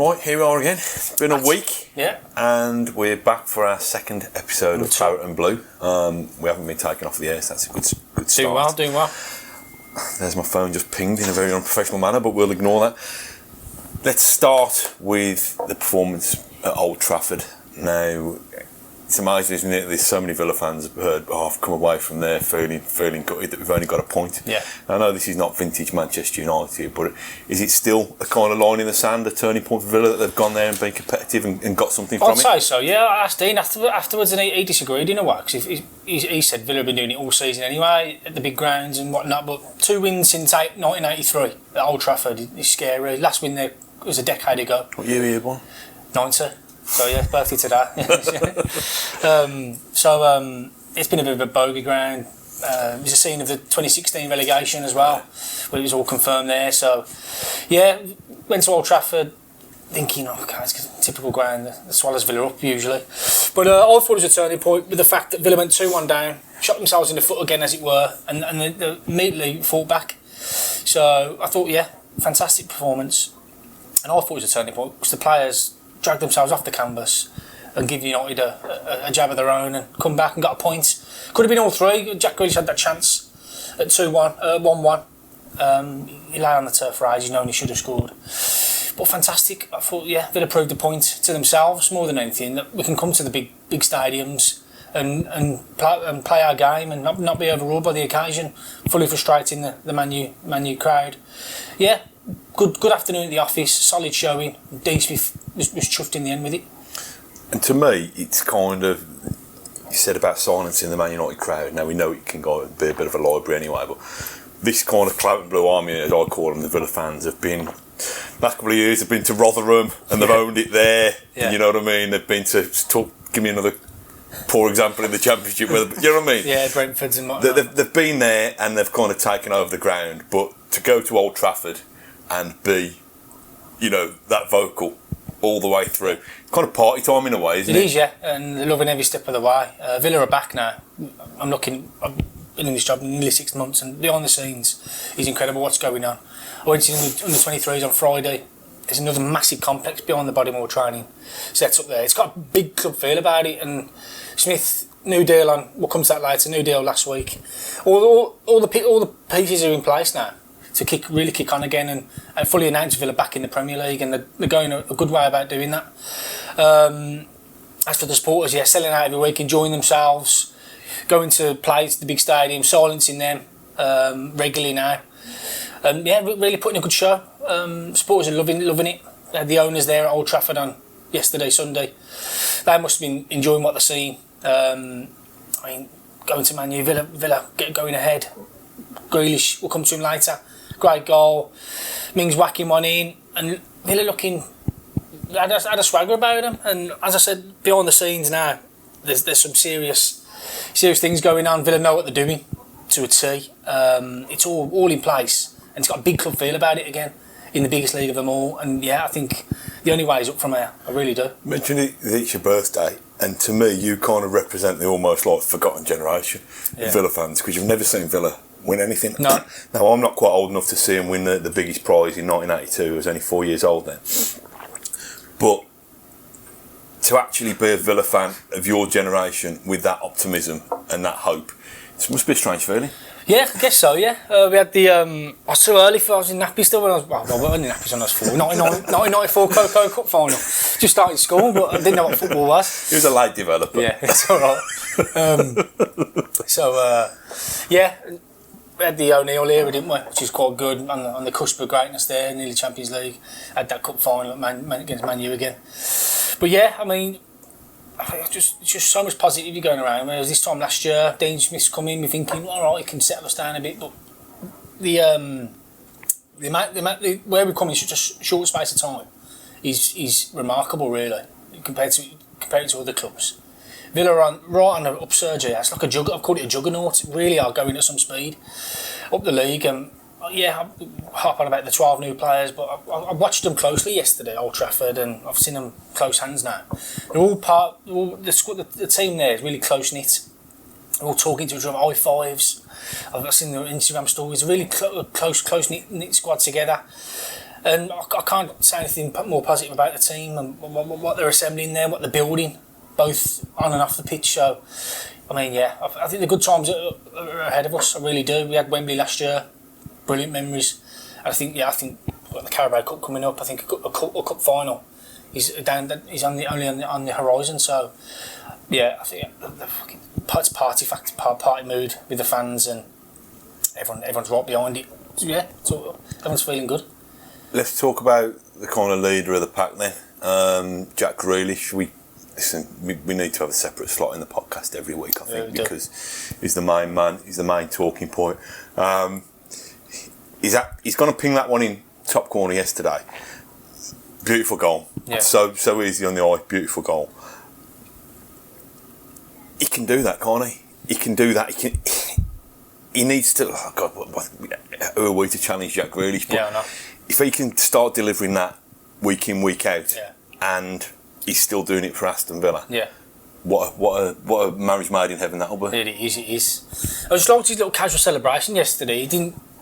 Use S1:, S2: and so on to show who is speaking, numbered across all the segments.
S1: Right, here we are again. It's been a week.
S2: Yeah.
S1: And we're back for our second episode of Claret and Blue. We haven't been taken off the air, so that's a good start.
S2: Doing well.
S1: There's my phone just pinged in a very unprofessional manner, but we'll ignore that. Let's start with the performance at Old Trafford. Now, it's amazing, isn't it? There's so many Villa fans have heard, I've come away from there feeling gutted that we've only got a point.
S2: Yeah.
S1: I know this is not vintage Manchester United, but is it still a kind of line in the sand, a turning point for Villa, that they've gone there and been competitive and got something from it?
S2: I'd say so, yeah. I asked Dean afterwards and he disagreed in a way, because he said Villa have been doing it all season anyway, at the big grounds and whatnot, but 2 wins since 1983 at Old Trafford is scary. Last win there was a decade ago.
S1: What year were you born?
S2: 90. So yeah, birthday today. It's been a bit of a bogey ground. It was a scene of the 2016 relegation as well, where it was all confirmed there. So yeah, went to Old Trafford thinking, it's a typical ground that swallows Villa up usually. But I thought it was a turning point with the fact that Villa went 2-1 down, shot themselves in the foot again as it were, and they immediately fought back. So I thought, yeah, fantastic performance. And I thought it was a turning point because the players dragged themselves off the canvas and give United a jab of their own and come back and got a point. Could have been all three. Jack Grealish had that chance at 1-1. He lay on the turf for ages, knowing he should have scored. But fantastic. I thought, yeah, Villa proved a point to themselves more than anything, that we can come to the big stadiums and play our game and not be overruled by the occasion, fully frustrating the Man U crowd. Yeah, good afternoon at the office, solid showing. Dean was chuffed in the end with it.
S1: And to me, it's kind of, you said about silencing the Man United crowd. Now we know it can go be a bit of a library anyway, but this kind of Claret and Blue army, as I call them, the Villa fans, have been, last couple of years, they've been to Rotherham and they've owned it there. Yeah. And you know what I mean? They've been to give me another poor example in the Championship. You know what I mean?
S2: Yeah, Brentford's and whatnot.
S1: They've been there and they've kind of taken over the ground, but to go to Old Trafford and be, that vocal all the way through. It's kind of party time in a way, isn't it?
S2: It is, yeah, and they're loving every step of the way. Villa are back now. I've been in this job nearly 6 months, and behind the scenes is incredible what's going on. I went to under 23s on Friday. There's another massive complex behind the Bodymore training set up there. It's got a big club feel about it, and Smith, new deal on, we'll come to that later, new deal last week. All the pieces are in place now to really kick on again and fully announce Villa back in the Premier League, and they're going a good way about doing that. As for the supporters, yeah, selling out every week, enjoying themselves, going to play to the big stadium, silencing them regularly now. Yeah, really putting a good show. Supporters are loving it. They had the owners there at Old Trafford on Sunday. They must have been enjoying what they're seeing. Going to Man U, Villa get going ahead. Grealish, we'll come to him later. Great goal. Mings whacking one in, and Villa looking had a swagger about them. And as I said, behind the scenes now, there's some serious things going on. Villa know what they're doing to a T. It's all in place, and it's got a big club feel about it again in the biggest league of them all. And yeah, I think the only way is up from here. I really do.
S1: Mention it's your birthday, and to me, you kind of represent the almost like forgotten generation of Villa fans, because you've never seen Villa win anything.
S2: No.
S1: Now, I'm not quite old enough to see him win the biggest prize in 1982. I was only 4 years old then. But to actually be a Villa fan of your generation with that optimism and that hope, it must be a strange feeling.
S2: Yeah, I guess so, yeah. We had I was too early I was in nappy still when I was, I wasn't in nappies when I was 4. 1994 Coco Cup final. Just started school, but I didn't know what football was.
S1: He was a late developer.
S2: Yeah, it's alright. Yeah, we had the O'Neill era, didn't we? Which is quite good, on the cusp of greatness there, nearly Champions League. Had that cup final against Man U again. But yeah, I mean, it's just so much positivity going around. Whereas this time last year, Dean Smith's come in, we're thinking, all right, he can settle us down a bit, but the amount where we come in such a short space of time is remarkable, really, compared to other clubs. Villa are right on the upsurge here. It's like I've called it a juggernaut. Really are going at some speed up the league. Yeah, I harp on about the 12 new players, but I watched them closely yesterday at Old Trafford, and I've seen them close hands now. They're all the team there is really close knit. They're all talking to each other, high fives. I've seen their Instagram stories. A really close knit squad together. And I can't say anything more positive about the team and what they're assembling there, what they're building, both on and off the pitch. So, I mean, yeah, I think the good times are ahead of us. I really do. We had Wembley last year, brilliant memories. I think the Carabao Cup coming up. I think a cup final is only on the horizon. So, yeah, I think it's party mood with the fans, and everyone's right behind it. So, yeah, everyone's feeling good.
S1: Let's talk about the kind of leader of the pack then, Jack Grealish. We need to have a separate slot in the podcast every week, I think, because he's the main man. He's the main talking point. He's going to ping that one in top corner yesterday. Beautiful goal. Yeah. So easy on the eye. Beautiful goal. He can do that, can't he? He can do that. He needs to. Oh God, who are we to challenge Jack Grealish? But
S2: yeah, I know.
S1: If he can start delivering that week in, week out, and he's still doing it for Aston Villa, what a marriage made in heaven that'll be.
S2: It is. I just liked his little casual celebration yesterday.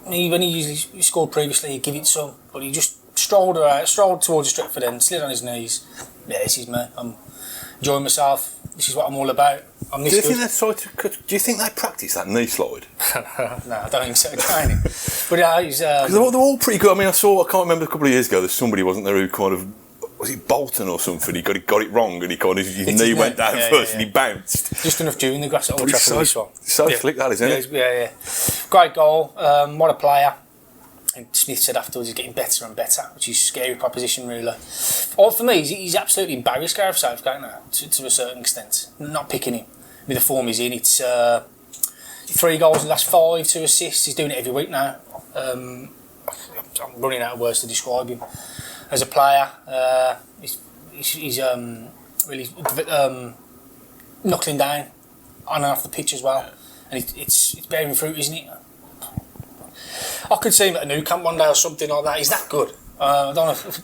S2: When he usually scored previously, he'd give it some, but he just strolled towards the Stretford end, slid on his knees. Yeah, this is me. I'm enjoying myself. This is what I'm all about. Do you
S1: think they practice that knee slide?
S2: No, I don't think so. Training, but yeah, he's.
S1: Because they're all pretty good. I mean, I can't remember a couple of years ago. There's somebody, wasn't there, who kind of, was it Bolton or something? He got it wrong, and his knee went down first, and he bounced.
S2: Just enough dew in the grass at Old Trafford.
S1: So slick that, isn't it?
S2: Yeah. Great goal. What a player. And Smith said afterwards he's getting better and better, which is a scary proposition, really. Or for me, he's absolutely embarrassed Gareth Southgate now, to a certain extent. Not picking him with the form he's in. It's 3 goals in the last 5, 2 assists. He's doing it every week now. I'm running out of words to describe him as a player. He's really knuckling down on and off the pitch as well, and it's bearing fruit, isn't it? I could see him at a new camp one day or something like that. He's that good. I don't know if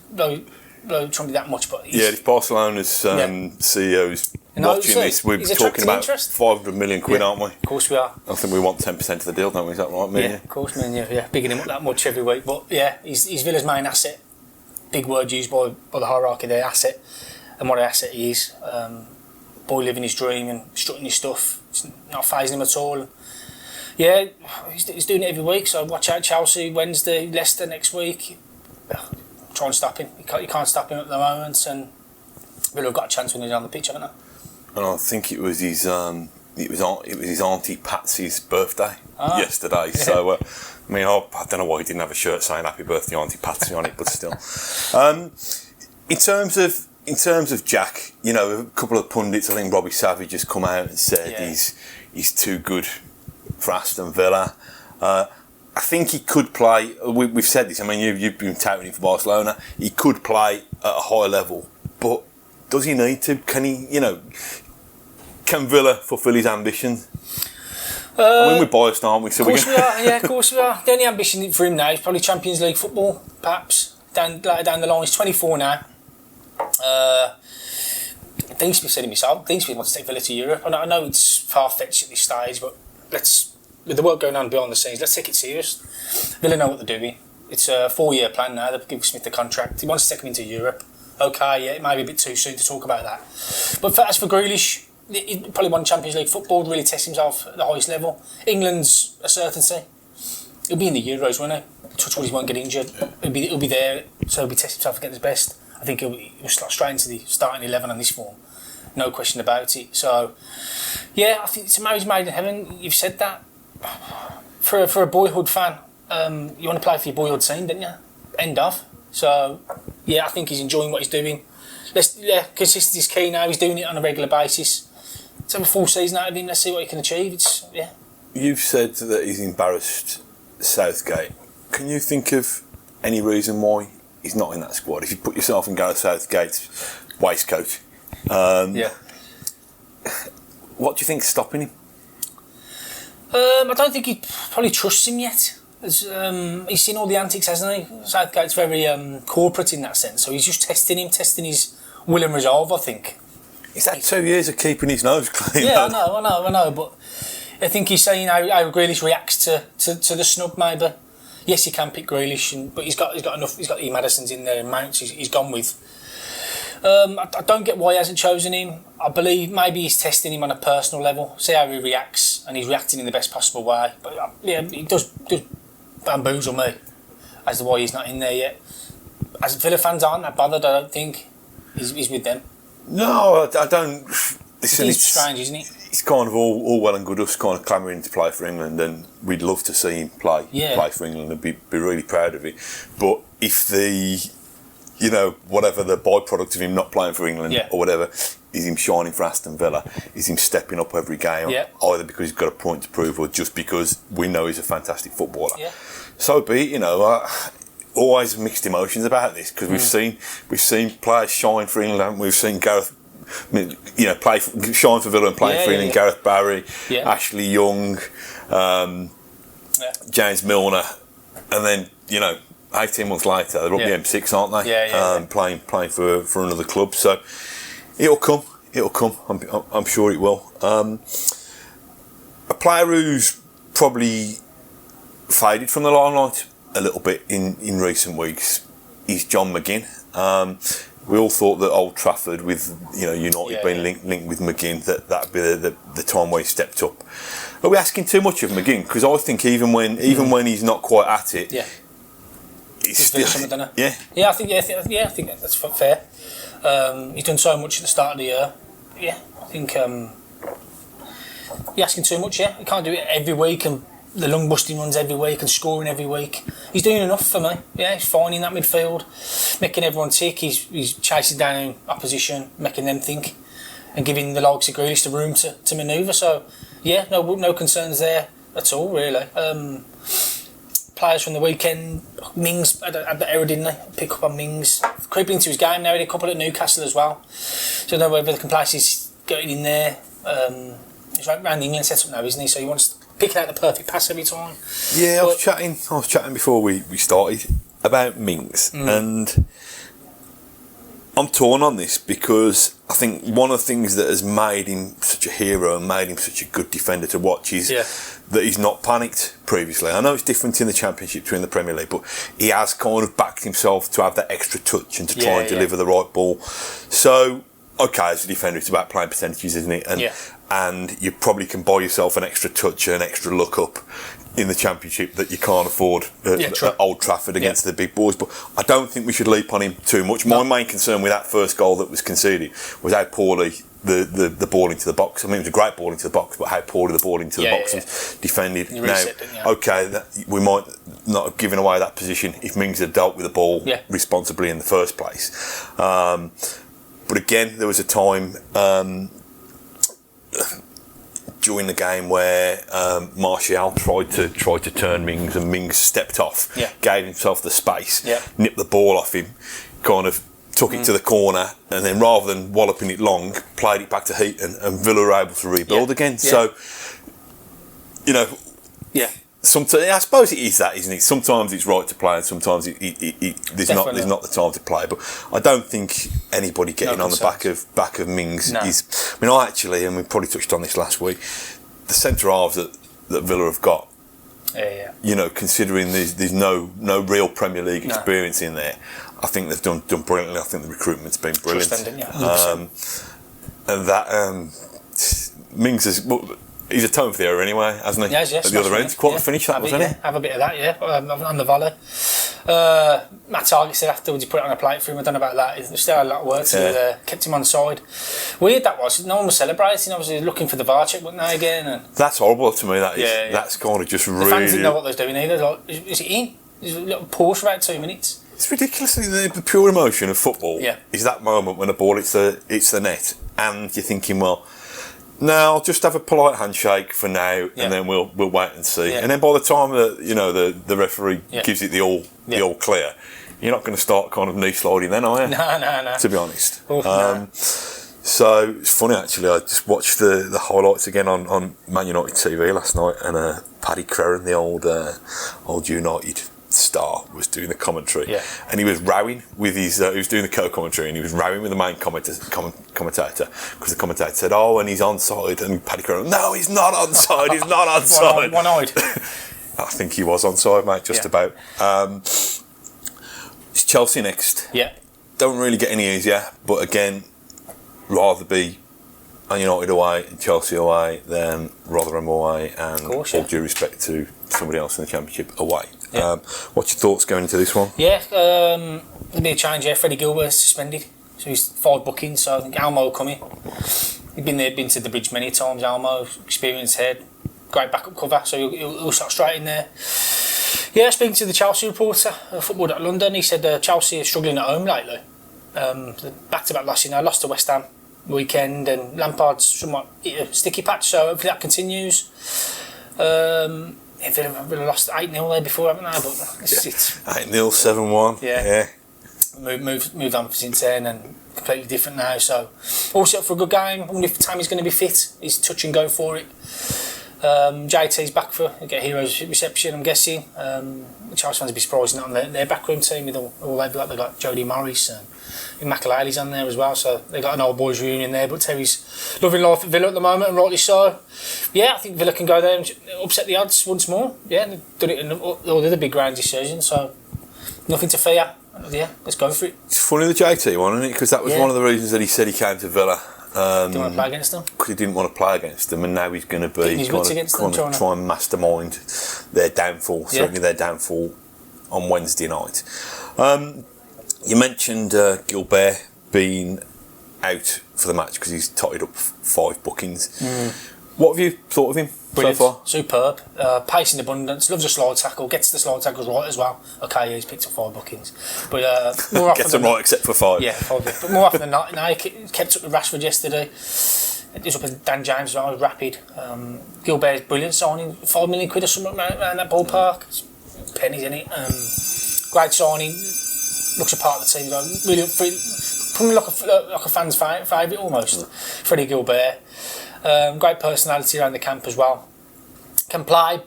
S2: trying to be that much, but
S1: if Barcelona's CEO's watching this, we're talking about 500 million quid, aren't we?
S2: Of course we are.
S1: I think we want 10% of the deal, don't we? Is that right, me?
S2: Yeah, of course, man. Yeah, bigging him up that much every week. But yeah, he's Villa's main asset. Big word used by the hierarchy there, asset, and what an asset he is. Boy living his dream and strutting his stuff. It's not phasing him at all. Yeah, he's doing it every week, so watch out. Chelsea, Wednesday, Leicester next week. Try and stop him. You can't stop him at the moment, and Villa have got a chance when he's on the pitch, haven't they?
S1: And I think it was his auntie Patsy's birthday yesterday. Yeah. So I mean, I don't know why he didn't have a shirt saying "Happy Birthday, Auntie Patsy" on it, but still. In terms of Jack, a couple of pundits, I think Robbie Savage has come out and said he's too good for Aston Villa. I think he could play. We've said this. I mean, you've been touting him for Barcelona. He could play at a higher level, but does he need to? Can he? Can Villa fulfil his ambitions? I mean, we're biased, aren't we? So
S2: of course we are. Yeah, of course we are. The only ambition for him now is probably Champions League football, perhaps down the line. He's 24 now. Dean Smith said himself. Dean Smith wants to take Villa to Europe. I know it's far-fetched at this stage, but with the work going on behind the scenes, let's take it serious. Villa know what they're doing. It's a 4-year plan now. They've given Smith the contract. He wants to take him into Europe. Okay, yeah, it may be a bit too soon to talk about that. But as for Grealish, he probably won Champions League football, really test himself at the highest level. England's a certainty. He'll be in the Euros, won't he? Touch wood, he won't get injured. He'll be there, so he'll be testing himself against his best. I think he'll slot straight into the starting 11 on this form. No question about it. So, yeah, I think it's a marriage made in heaven. You've said that. For a boyhood fan, you want to play for your boyhood team, don't you? End of. So, yeah, I think he's enjoying what he's doing. Consistency is key now. He's doing it on a regular basis. Let's have a full season out of him. Let's see what he can achieve.
S1: You've said that he's embarrassed Southgate. Can you think of any reason why he's not in that squad? If you put yourself in Gareth Southgate's waistcoat, what do you think's stopping him?
S2: I don't think he probably trusts him yet. He's seen all the antics, hasn't he? Southgate's very corporate in that sense, so he's just testing his will and resolve, I think.
S1: Is that 2 years of keeping his nose clean?
S2: Yeah, I know, but I think he's saying how Grealish reacts to the snub, maybe. yes, you can pick Grealish, but he's got enough. He's got the Madisons in there and Mounts. He's gone with. I don't get why he hasn't chosen him. I believe maybe he's testing him on a personal level, see how he reacts, and he's reacting in the best possible way. But yeah, it does bamboozle me as to why he's not in there yet. As Villa fans aren't that bothered, I don't think. He's with them.
S1: No, I don't. Listen,
S2: it's strange, isn't it?
S1: It's kind of all well and good us kind of clamouring to play for England, and we'd love to see him play for England and be really proud of it. But if whatever the byproduct of him not playing for England or whatever is him shining for Aston Villa, is him stepping up every game, either because he's got a point to prove or just because we know he's a fantastic footballer. Yeah. So be it, always mixed emotions about this, because we've seen players shine for England. We've seen Gareth, shine for Villa and play for England. Gareth Barry, Ashley Young, James Milner, and then 18 months later they're up the M6, aren't they? Playing for another club. So it'll come. I'm sure it will. A player who's probably faded from the limelight a little bit in recent weeks is John McGinn. We all thought that Old Trafford, with United being linked with McGinn, that'd be the time where he stepped up. Are we asking too much of McGinn? Because I think even when he's not quite at it, he's still
S2: something, doesn't he?
S1: Yeah.
S2: I think that's fair. He's done so much at the start of the year. Yeah, I think you're asking too much. Yeah, he can't do it every week and the lung busting runs every week and scoring every week. He's doing enough for me. Yeah, he's fine in that midfield, making everyone tick. He's chasing down opposition, making them think, and giving the likes of Grealish the room to manoeuvre. So yeah, no concerns there at all, really. Players from the weekend, Mings had the error, didn't they? Pick up on Mings, creeping into his game now. He had a couple at Newcastle as well. So I don't know whether the complacency is getting in there. He's right around the England setup now, isn't he? So he wants picking out the perfect pass every time.
S1: Yeah, I was chatting before we started about Mings, and I'm torn on this because I think one of the things that has made him such a hero and made him such a good defender to watch is that he's not panicked previously. I know it's different in the Championship to in the Premier League, but he has kind of backed himself to have that extra touch and to try and deliver the right ball. So, okay, as a defender, it's about playing percentages, isn't it? And you probably can buy yourself an extra touch and an extra look up in the Championship that you can't afford at Old Trafford against the big boys. But I don't think we should leap on him too much. My main concern with that first goal that was conceded was how poorly the ball into the box. I mean, it was a great ball into the box, but how poorly the ball into the box was defended. We might not have given away that position if Mings had dealt with the ball responsibly in the first place. But again, there was a time during the game where Martial tried to turn Mings, and Mings stepped off, gave himself the space, nipped the ball off him, kind of took it to the corner, and then rather than walloping it long, played it back to Heaton, and Villa were able to rebuild again. So, sometimes, I suppose it is that, isn't it? Sometimes it's right to play, and sometimes there's not the time to play. But I don't think anybody getting on the back of Mings is. I mean, and we probably touched on this last week. The centre halves that Villa have got. Considering there's no real Premier League experience in there, I think they've done brilliantly. I think the recruitment's been brilliant. And that Mings is. He's atoned for the error anyway, hasn't he?
S2: Yes.
S1: At the other end, quite a finish that, wasn't it?
S2: Have a bit of that, on the volley. Matt Target said afterwards he put it on a plate for him. I don't know about that. There's still a lot of work to do there. Kept him on side. Weird that was. No one was celebrating. Obviously looking for the VAR check, wasn't they, again? And
S1: that's horrible to me. That is. That's kind of just really.
S2: The fans didn't know what they was doing either. Like, is it in? There's a little pause for about 2 minutes.
S1: It's ridiculous. The pure emotion of football is that moment when the ball hits the net, and you're thinking, well, no, I'll just have a polite handshake for now, and then we'll wait and see. And then by the time that the referee gives it the all clear, you're not going to start kind of knee sliding then, are you?
S2: No.
S1: To be honest. So it's funny actually. I just watched the highlights again on Man United TV last night, and Paddy Crerand, the old United star, was doing the commentary, and he was rowing with his he was doing the co-commentary, and he was rowing with the main commentator because the commentator said, and he's onside, and Paddy Crerand, no, he's not onside, he's not onside.
S2: One-eyed.
S1: I think he was onside, mate, just about. It's Chelsea next.
S2: Yeah.
S1: Don't really get any easier, but again, rather be United away, Chelsea away, than Rotherham away, and all due respect to somebody else in the Championship away.
S2: Yeah.
S1: What's your thoughts going into this one?
S2: Yeah, there'll be a change. Yeah, Freddie Gilbert's suspended, so he's 5 bookings. So I think Almo will come in. He's been to the bridge many times. Almo, experienced head, great backup cover, so he'll start straight in there. Yeah, speaking to the Chelsea reporter, Football.London, he said Chelsea are struggling at home lately. Back-to-back losses now, lost to West Ham weekend, and Lampard's somewhat sticky patch, so hopefully that continues. Villa lost 8-0 there before, haven't they? But it's
S1: 8-0, 7-1.
S2: Yeah. Moved on since then, and completely different now. So all set up for a good game. I wonder if Tammy's going to be fit. He's touch and go for it. JT's back for get Heroes reception, I'm guessing. Chelsea fans would be surprised not on their backroom team with all they've got Jody Morris and McAlally's on there as well, so they've got an old boys reunion there. But Terry's loving life at Villa at the moment, and rightly so. Yeah, I think Villa can go there and upset the odds once more. Yeah, they've done it in all the other big ground this season, so nothing to fear. Yeah, let's go for it.
S1: It's funny the JT one, isn't it? Because that was one of the reasons that he said he came to Villa.
S2: Didn't want to play against them?
S1: Because he didn't want to play against them, and now he's going to be trying to try and mastermind their downfall, certainly their downfall on Wednesday night. You mentioned Gilbert being out for the match because he's totted up 5 bookings. What have you thought of him
S2: Brilliant.
S1: so far?
S2: Superb. Pace in abundance, loves a slide tackle, gets the slide tackles right as well. Okay, he's picked up 5 bookings. But more often
S1: gets them right except for 5.
S2: Yeah, 5. But more often than not, he kept up with Rashford yesterday. It was up with Dan James as well, rapid. Gilbert's brilliant signing, £5 million or something around that ballpark. It's pennies, isn't it? Great signing, looks a part of the team. Really, probably like a fan's favourite almost. Freddie Gilbert. Great personality around the camp as well. Can play,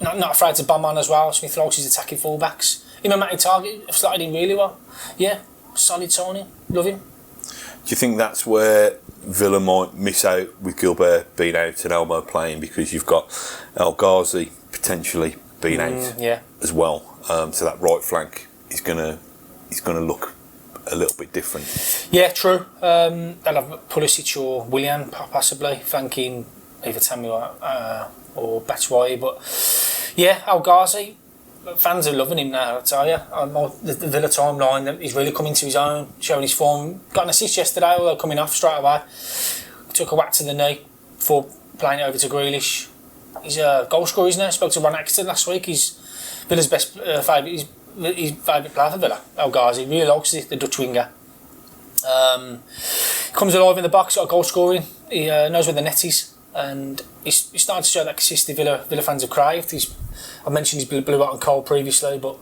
S2: not afraid to bomb on as well. Smith likes his attacking fullbacks. Him and Matty Target have slotted in really well. Yeah, solid signing. Love him.
S1: Do you think that's where Villa might miss out with Gilbert being out and Elmo playing, because you've got El Ghazi potentially being out as well? So that right flank is gonna look a little bit different. Yeah,
S2: true. They'll have Pulisic or Willian possibly flanking either Tammy or Batshuayi, but yeah, El Ghazi, fans are loving him now, I tell you. The Villa timeline, he's really coming to his own, showing his form. Got an assist yesterday, although coming off straight away. Took a whack to the knee before playing it over to Grealish. He's a goal scorer, isn't he? Spoke to Ron Atkinson last week. He's Villa's best favourite. His favourite player for Villa, El Ghazi. Really likes it, the Dutch winger. Comes alive in the box, got a goal scoring. He knows where the net is, and he's starting to show that consistency Villa fans have craved. I mentioned he's blue, hot and cold previously, but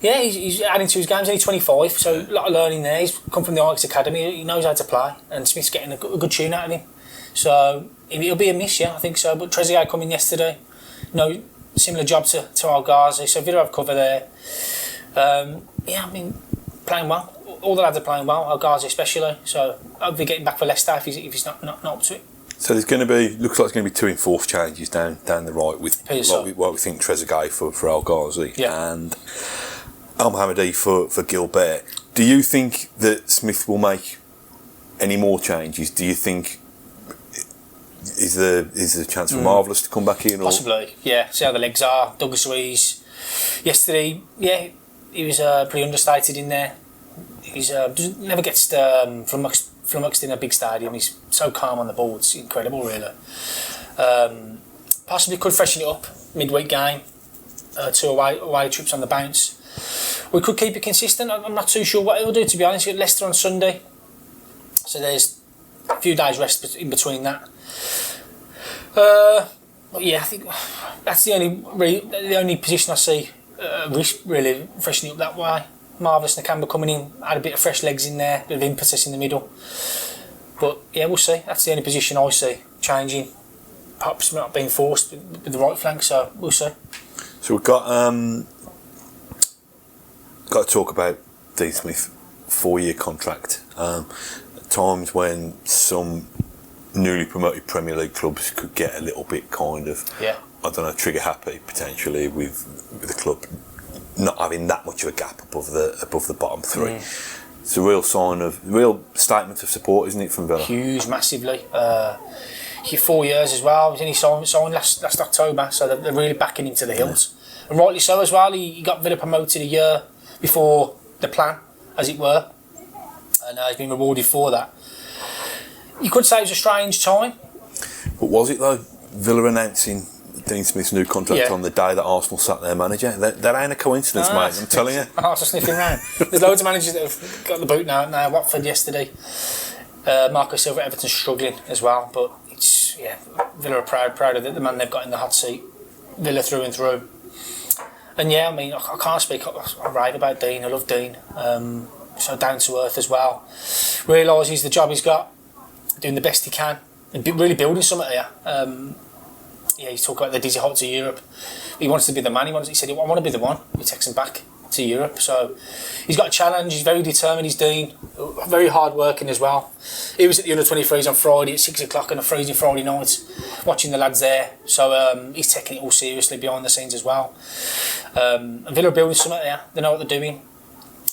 S2: yeah, he's adding to his games. He's only 25, so a lot of learning there. He's come from the Ajax Academy. He knows how to play, and Smith's getting a good tune out of him. So it'll be a miss, yeah, I think so. But Trezeguet coming yesterday, similar job to El Ghazi, so Villa have cover there. Yeah, I mean, playing well. All the lads are playing well, El Ghazi especially. So I'll be getting back for Leicester if he's not up to it.
S1: So there's going to be, looks like it's going to be 2 enforced changes down the right with what we think Trezeguet for El Ghazi and Al Mohammadi for Gilbert. Do you think that Smith will make any more changes? Do you think is there a chance for Marvellous to come back in?
S2: Possibly, yeah. See how the legs are. Douglas Luiz yesterday, yeah, he was pretty understated in there. He's never gets flummoxed in a big stadium. He's so calm on the ball. It's incredible, really. Possibly could freshen it up midweek game. 2 away trips on the bounce. We could keep it consistent. I'm not too sure what he'll do, to be honest. Leicester on Sunday, so there's a few days rest in between that. But yeah, I think that's the only position I see risk really freshening up that way. Marvellous Nakamba coming in, had a bit of fresh legs in there, bit of impetus in the middle. But yeah, we'll see. That's the only position I see changing. Perhaps not being forced with the right flank, so we'll see.
S1: So we've got to talk about Dean Smith 4-year contract. At times when some newly promoted Premier League clubs could get a little bit kind of I don't know, trigger happy potentially with the club not having that much of a gap above the bottom three. It's a real statement of support, isn't it, from Villa?
S2: Huge, massively. 4 years as well. He only signed last October, so they're really backing him to the hilt. And rightly so as well. He got Villa promoted a year before the plan, as it were, and he's been rewarded for that. You could say it was a strange time.
S1: But was it though? Villa announcing Dean Smith's new contract on the day that Arsenal sacked their manager. That ain't a coincidence, mate. I'm telling you.
S2: Arsenal sniffing round. There's loads of managers that have got the boot now. Watford yesterday. Marco Silva, Everton's struggling as well, but Villa are proud of the man they've got in the hot seat. Villa through and through. And I mean, I can't speak. I rave about Dean. I love Dean. So down to earth as well. Realises the job he's got, doing the best he can, and really building something here. He's talking about the dizzy heights of Europe. He wants to be the man. He said, I want to be the one who takes him back to Europe. So he's got a challenge. He's very determined. He's Dean. Very hard working as well. He was at the under-23s on Friday at 6 o'clock on a freezing Friday night, watching the lads there. So he's taking it all seriously behind the scenes as well. And Villa are building something there. They know what they're doing.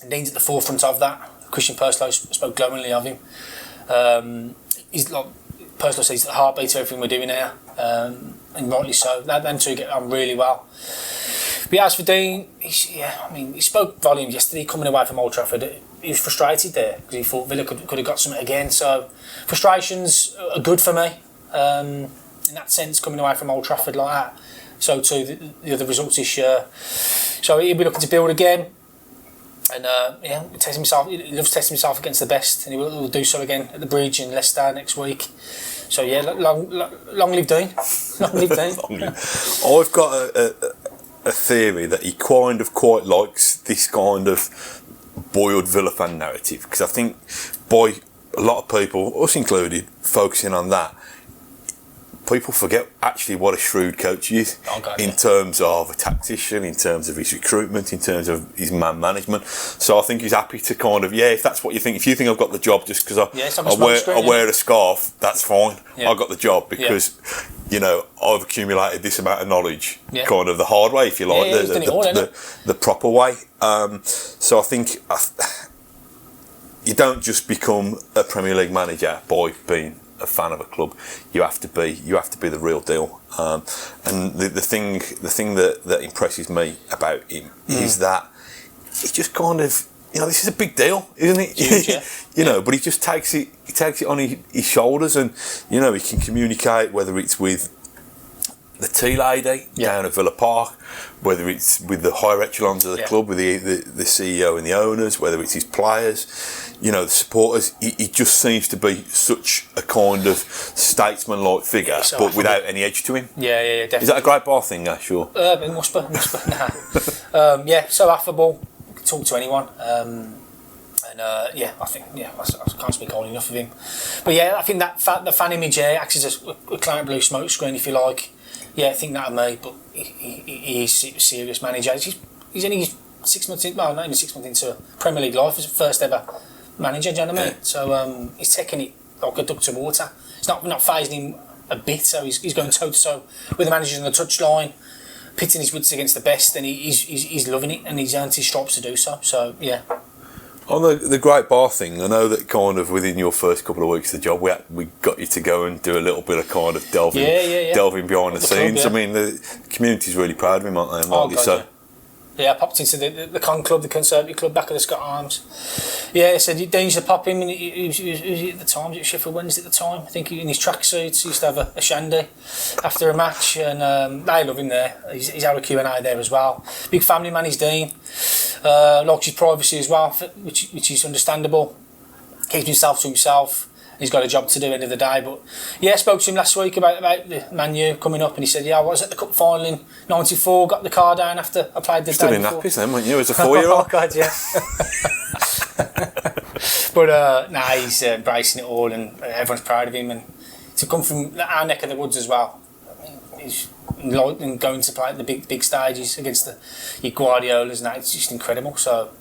S2: And Dean's at the forefront of that. Christian Purslow spoke glowingly of him. He's like, Purslow says he's the heartbeat of everything we're doing here. And rightly so. Them two get on really well. But as for Dean, he spoke volumes yesterday coming away from Old Trafford. He was frustrated there because he thought Villa could have got something again. So frustrations are good for me in that sense, coming away from Old Trafford like that. So too the other results this year. So he'll be looking to build again. And he loves testing himself against the best, and he will do so again at the Bridge in Leicester next week. So long live Dean. Long live Dean.
S1: I've got a theory that he kind of quite likes this kind of boiled Villa fan narrative, because I think by a lot of people, us included, focusing on that, people forget actually what a shrewd coach he is in terms of a tactician, in terms of his recruitment, in terms of his man management. So I think he's happy to kind of, if that's what you think, if you think I've got the job just because I wear a scarf, that's fine. I got the job because I've accumulated this amount of knowledge, kind of the hard way, if you like, the proper way. So I think you don't just become a Premier League manager by being a fan of a club. You have to be the real deal. And the thing that impresses me about him is that he just kind of, this is a big deal, isn't it? Huge, but he just takes it on his shoulders, and he can communicate, whether it's with the tea lady down at Villa Park, whether it's with the higher echelons of the club, with the CEO and the owners, whether it's his players, the supporters. He just seems to be such a kind of statesman-like figure, so but without any edge to him. Yeah, definitely. Is that a great bar thing, Ash? Sure.
S2: It must be. So affable, can talk to anyone. I think I can't speak highly enough of him. But I think that the fan image acts as a Claret blue smoke screen, if you like. I think that of me, but he is a serious manager. He's only 6 months in, not even 6 months into Premier League life. He's the first ever manager, do you know what I mean? So he's taking it like a duck to water. It's not phasing him a bit, so he's going toe to toe with the managers on the touchline, pitting his wits against the best, and he's loving it, and he's earned his stripes to do so. So
S1: on the Great Bar thing, I know that kind of within your first couple of weeks of the job, we got you to go and do a little bit of kind of delving behind the scenes. Club, I mean, the community's really proud of him, aren't they? And so.
S2: I popped into the Con Club, the Conservative Club, back of the Scott Arms. They said Dean used to pop him, and he was at the time, was it Sheffield Wednesday at the time? I think in his tracksuits, he used to have a shandy after a match, and they love him there. He's had a Q&A there as well. Big family man, he's Dean. Likes his privacy as well, which is understandable. Keeps himself to himself. He's got a job to do at the end of the day. But I spoke to him last week about the Man U coming up, and he said, I was at the cup final in '94, got the car down after I played the
S1: Still
S2: day
S1: in
S2: before.
S1: nappies then, weren't you, as a 4-year-old?
S2: Oh God, yeah. But he's embracing it all, and everyone's proud of him, and to come from our neck of the woods as well. I mean, he's and going to play at the big stages against the Guardiolas, and that, it's just incredible. So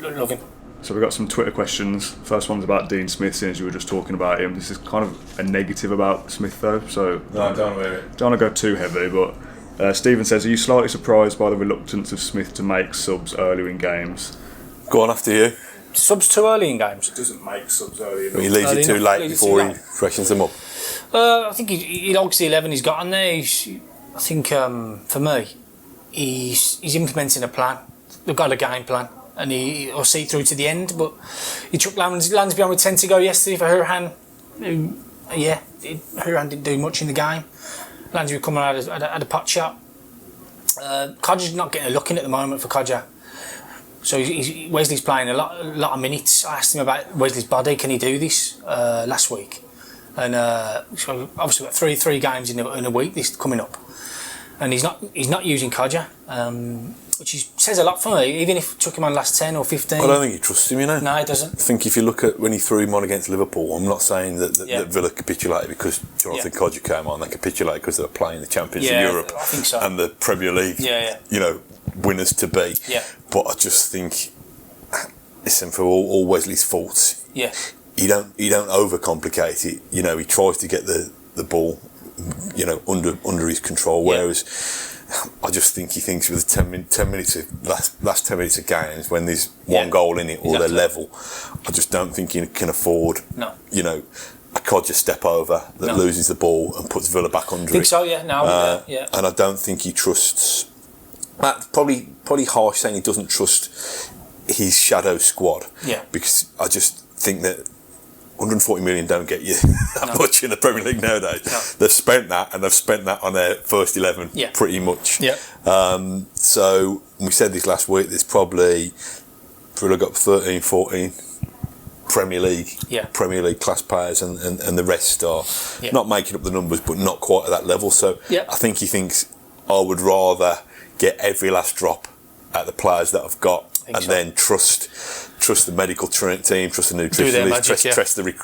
S2: love him.
S3: So we've got some Twitter questions. First one's about Dean Smith, since you were just talking about him. This is kind of a negative about Smith, though, so
S1: No, don't worry.
S3: don't want to go too heavy, but Stephen says, are you slightly surprised by the reluctance of Smith to make subs early in games?
S1: Go on after you.
S2: Subs too early in games.
S3: He doesn't make subs early enough.
S1: He leaves it too late before he freshens them up.
S2: I think he likes the 11 he's got on there. I think for me, he's implementing a plan. They've got a game plan, and he'll see through to the end. But he took Lansby on with 10 to go yesterday for Hurahan. Hurahan didn't do much in the game. Lansby coming out at a pot shot. Codger's not getting a look in at the moment for Codger. So Wesley's playing a lot of minutes. I asked him about Wesley's body. Can he do this last week? And so obviously got three games in a week this coming up, and he's not using Codger, which says a lot for me. Even if it took him on last 10 or 15.
S1: I don't think he trusts him, you know.
S2: No, he doesn't.
S1: I think if you look at when he threw him on against Liverpool, I'm not saying that Villa capitulated because Jonathan Codger came on. They capitulated because they were playing the Champions of Europe
S2: I think so.
S1: and the Premier League. You know, winners to be. But I just think, listen, for all Wesley's faults, he don't overcomplicate it. You know, he tries to get the ball, you know, under his control. Whereas I just think he thinks with 10 minutes of last 10 minutes of games, when there's one goal in it or they're level, I just don't think he can afford. You know, a Codger step over that loses the ball and puts Villa back under it.
S2: I think so.
S1: And I don't think he trusts. Matt, probably harsh saying he doesn't trust his shadow squad. Because I just think that 140 million don't get you that much in the Premier League nowadays. They've spent that, and they've spent that on their first 11 pretty much. So we said this last week, there's probably Villa got 13, 14 Premier League class players, and the rest are not making up the numbers, but not quite at that level. So I think he thinks, I would rather get every last drop at the players that I've got, and then trust the medical team, trust the nutritionist,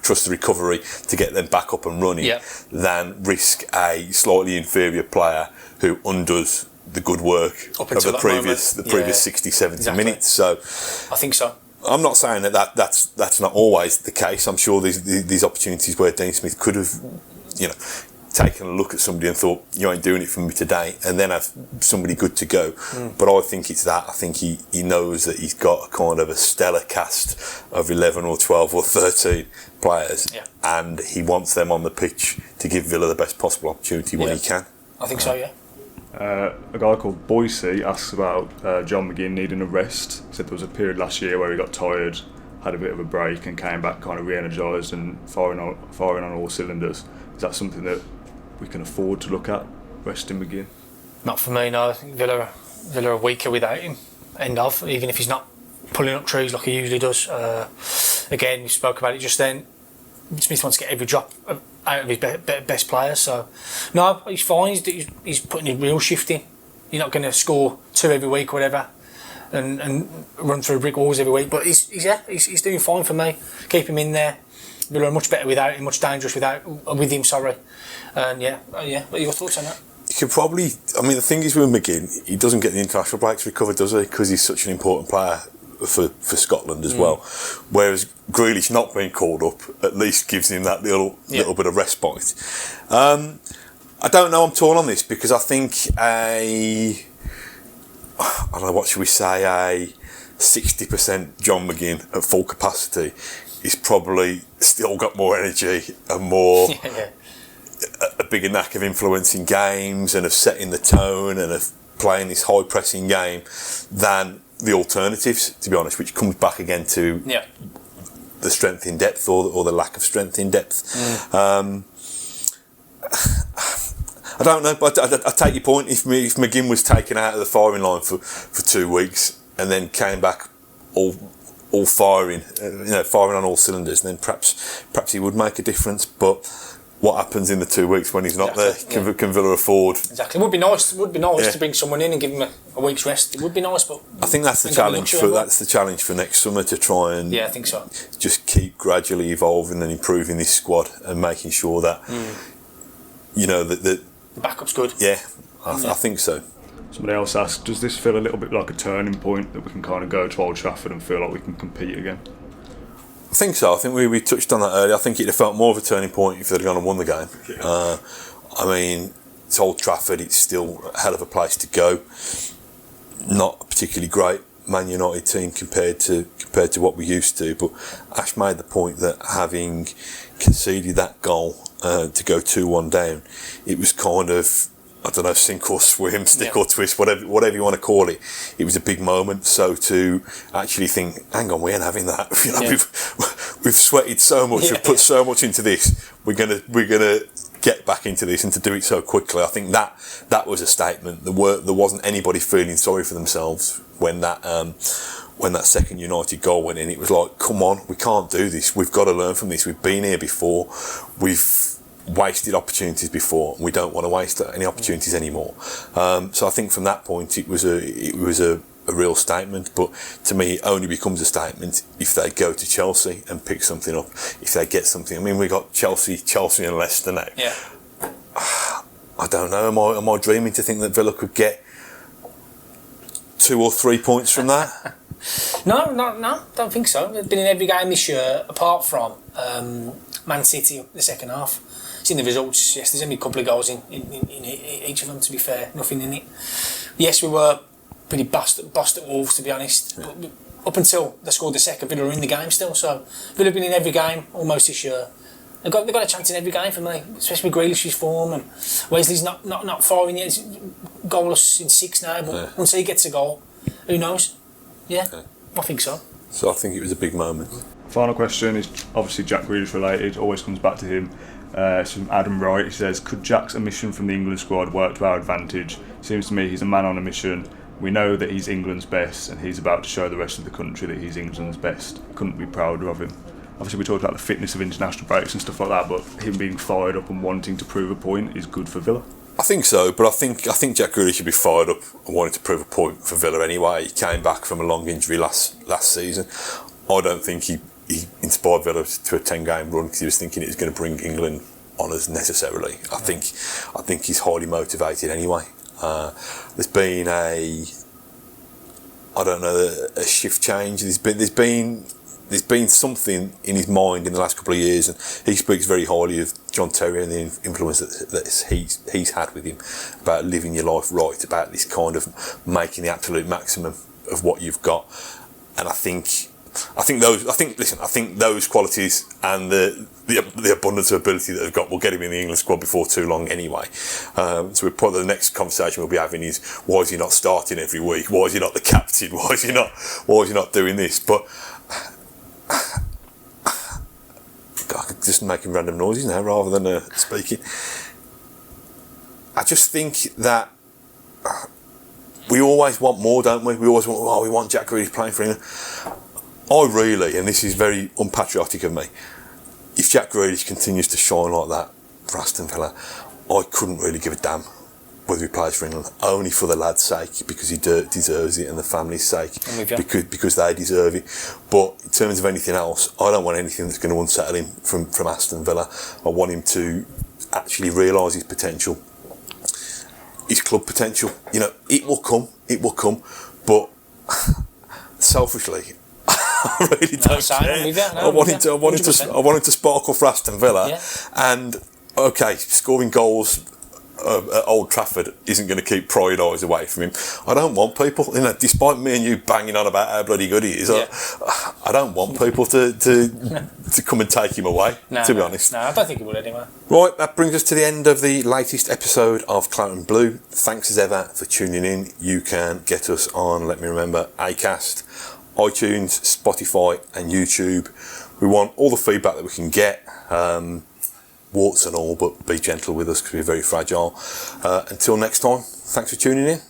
S1: trust the recovery to get them back up and running, than risk a slightly inferior player who undoes the good work of the previous 60, 70 minutes. So
S2: I think so.
S1: I'm not saying that's not always the case. I'm sure these opportunities where Dean Smith could have, you know, taken a look at somebody and thought, you ain't doing it for me today, and then have somebody good to go. But I think it's that. I think he knows that he's got a kind of a stellar cast of 11 or 12 or 13 players, and he wants them on the pitch to give Villa the best possible opportunity when he can.
S2: I think so,
S3: a guy called Boise asks about John McGinn needing a rest. He said there was a period last year where he got tired, had a bit of a break, and came back kind of re-energised and firing on all cylinders. Is that something that we can afford to look at, resting McGinn?
S2: Not for me, no. I think Villa are weaker without him. Even if he's not pulling up trees like he usually does. Again, we spoke about it just then. Smith wants to get every drop out of his best players. So, no, he's fine. He's putting his real shift in. You're not going to score 2 every week or whatever, and run through brick walls every week. But he's doing fine for me. Keep him in there. Villa are much better without him, much dangerous with him. Sorry, and what are your thoughts on that?
S1: You could probably. I mean, the thing is with McGinn, he doesn't get the international breaks recovered, does he? Because he's such an important player for Scotland as well. Whereas Grealish not being called up at least gives him that little bit of respite. I don't know. I'm torn on this because I think I don't know, what should we say? A 60% John McGinn at full capacity. He's probably still got more energy and more a bigger knack of influencing games and of setting the tone and of playing this high pressing game than the alternatives, to be honest, which comes back again to the strength in depth or the lack of strength in depth. I don't know, but I take your point. If McGinn was taken out of the firing line for 2 weeks and then came back all firing, firing on all cylinders, then perhaps he would make a difference. But what happens in the 2 weeks when he's not there? Can Villa afford?
S2: Exactly. It would be nice. to bring someone in and give him a week's rest. It would be nice, but
S1: I think that's the challenge for next summer, to try and
S2: I think so.
S1: Just keep gradually evolving and improving this squad and making sure that that the
S2: backup's good.
S1: I think so.
S3: Somebody else asked, does this feel a little bit like a turning point that we can kind of go to Old Trafford and feel like we can compete again?
S1: I think so. I think we touched on that earlier. I think it'd have felt more of a turning point if they'd gone and won the game.
S3: Yeah.
S1: I mean, it's Old Trafford. It's still a hell of a place to go. Not a particularly great Man United team compared to what we used to. But Ash made the point that having conceded that goal to go 2-1 down, it was kind of, I don't know, sink or swim, stick or twist, whatever you want to call it. It was a big moment. So to actually think, hang on, we ain't having that. You know, we've sweated so much, we've put so much into this. We're gonna get back into this, and to do it so quickly, I think that was a statement. There wasn't anybody feeling sorry for themselves when that second United goal went in. It was like, come on, we can't do this. We've got to learn from this. We've been here before. We've wasted opportunities before. We don't want to waste any opportunities anymore. So I think from that point it was a real statement. But to me, it only becomes a statement if they go to Chelsea and pick something up. If they get something. I mean, we got Chelsea and Leicester now.
S2: Yeah.
S1: I don't know. Am I dreaming to think that Villa could get 2 or 3 points from that?
S2: No, don't think so. They've been in every game this year, apart from Man City the second half. Seen the results. Yes, there's only a couple of goals in each of them. To be fair, nothing in it. Yes, we were pretty bossed at Wolves, to be honest.
S1: Yeah.
S2: But up until they scored the second, Villa were in the game still. So Villa have been in every game almost this year. They've got a chance in every game for me, especially with Grealish's form, and Wesley's not firing yet. He's goalless in 6 now, but once he gets a goal, who knows? Yeah, I think so.
S1: So I think it was a big moment.
S3: Final question is obviously Jack Grealish related, always comes back to him. It's from Adam Wright. He says, could Jack's omission from the England squad work to our advantage? Seems to me he's a man on a mission. We know that he's England's best, and he's about to show the rest of the country that he's England's best. Couldn't be prouder of him. Obviously we talked about the fitness of international breaks and stuff like that, but him being fired up and wanting to prove a point is good for Villa.
S1: I think so, but I think Jack Grealish should be fired up and wanting to prove a point for Villa anyway. He came back from a long injury last season. I don't think he inspired Villa to a 10-game run because he was thinking it was going to bring England honours necessarily. I think he's highly motivated anyway. There's been a shift change. There's been something in his mind in the last couple of years, and he speaks very highly of John Terry and the influence that he's had with him about living your life right, about this kind of making the absolute maximum of what you've got. And I think those qualities and the abundance of ability that they've got will get him in the England squad before too long anyway. So the next conversation we'll be having is, why is he not starting every week? Why is he not the captain? Why is he not doing this? But God, I'm just making random noises now rather than speaking. I just think that we always want more, don't we? We always want Jack Grealish playing for England. I really, and this is very unpatriotic of me, if Jack Grealish continues to shine like that for Aston Villa, I couldn't really give a damn whether he plays for England, only for the lad's sake, because he deserves it, and the family's sake, because they deserve it. But in terms of anything else, I don't want anything that's going to unsettle him from Aston Villa. I want him to actually realise his potential, his club potential. You know, it will come, but selfishly, I really don't care. I want him to sparkle for Aston Villa, and okay, scoring goals at Old Trafford isn't going to keep prying eyes away from him. I don't want people, you know, despite me and you banging on about how bloody good he is, I don't want people to come and take him away, to be honest.
S2: No, I don't think he will anyway.
S1: Right, that brings us to the end of the latest episode of Claret and Blue. Thanks as ever for tuning in. You can get us on, let me remember, Acast, iTunes, Spotify and YouTube. We want all the feedback that we can get, warts and all, but be gentle with us because we're very fragile. Until next time, thanks for tuning in.